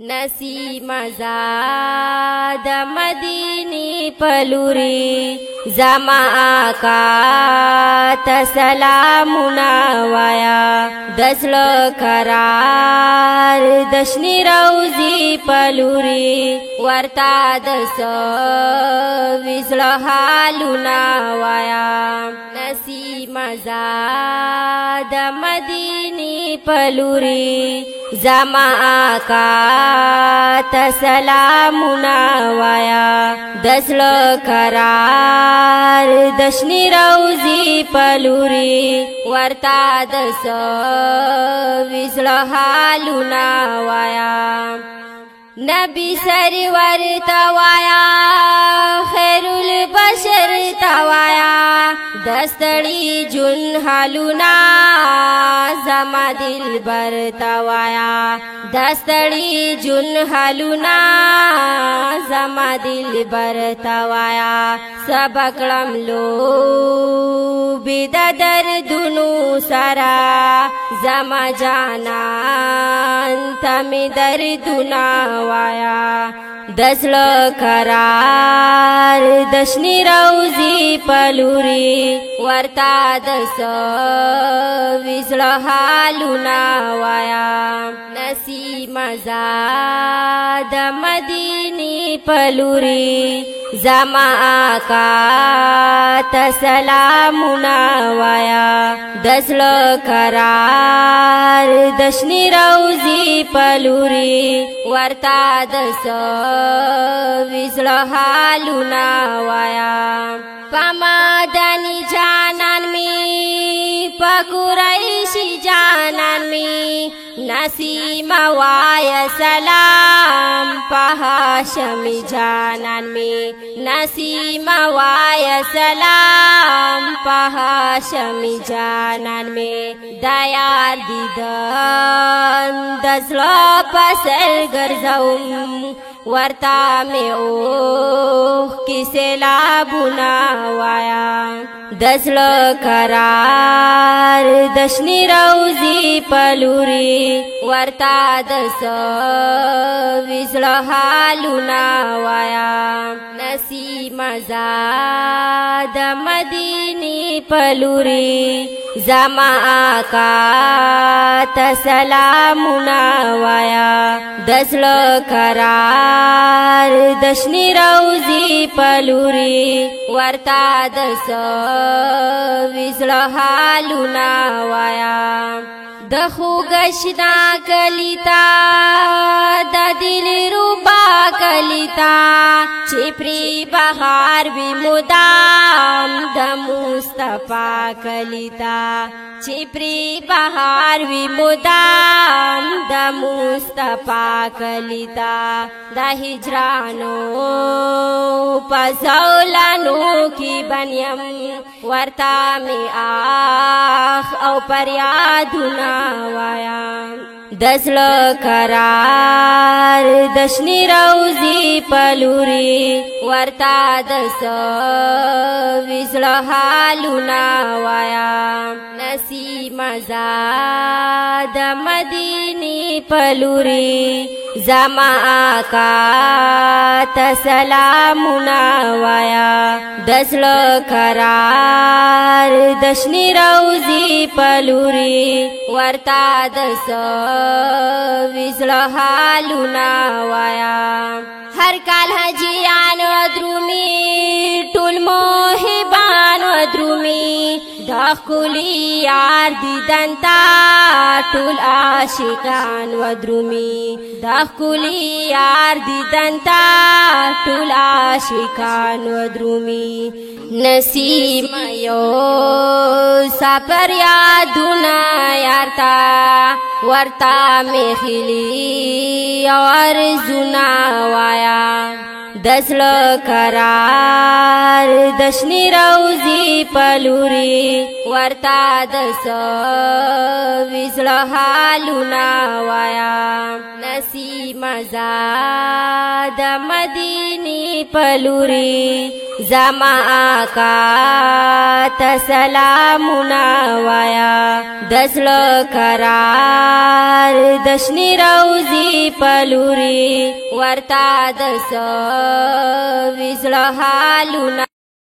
نسیم زاد مدینی پلوری زما آقا تسلامنا وایا دسل قرار دشنی روزی پلوری ورتا دس وزل حالنا وایا نسیم زاد مدینی پلوری زما آقا تسلامنا وایا دسل قرار دشنی روزی پلوری ورتا دس وزل حالنا وایا نبی سرور توایا خیر البشر توایا دستڑی جن حالونا زما دل بر توایا دستڑی جن حالونا زما دل بر توایا سبکلم لو بید دردنو سرا زما جانان تمی دردنا وایا دسل قرار دشنی روزی پلوری ورتا دس وزل حالنا وایا نسیم زاد مدینی پلوری زما آقا تسلامنا وایا دسل قرار دشنی روزی پلوری ورتا دس وزل حالنا وایا پمدنی جانان می پقریشی جانان می نسیم وایا سلام پهاشمی جانان می نسیم وایا سلام پهاشمی جانان می دیار دیدن دزلا پسر گرزوم ورتا میں اوخ کی سیلابنا وایا دسل قرار دشنی روزی پلوری ورتا دس وزل حالنا وایا نسیم زاد مدینی پلوری زما آقا تسلامنا وایا دسل قرار دشنی روزی پلوری ورتا دس وزل حالنا وایا دخو گشنا کلیتا د دل روبا کلیتا چپری بهار بی مدام د مصطفی کلیتا چپری بهار بی مدام د مصطفی کلیتا د هجرانو پزولانو کی بنیم ورتا می آخ او پریادنا وایا دسل قرار دشنی روزی پلوری ورتا دس وزل حالنا وایا نسیم زاد مدینی پلوری زما آقا تسلامنا وایا دسل قرار دشنی روزی پلوری ورتا دس وزل حالنا وایا هر کال حجیان و درومی ټول محبان و درومی دخلی یار دیدن تا ټول عاشقان و درومی دخلی یار دیدن تا ټول عاشقان و درومی نسیم یو سفر یادونا یارتا ورتا میخلی اور زنا وایا दसळ करार दशनी रौजी पलुरी वरता दस विसळ हालुना वाया नसी मजा दमदिनी पलुरी जमा आका तसलामुना वाया दसळ करार दशनी रौजी पलुरी वरता दस विसळ हालुना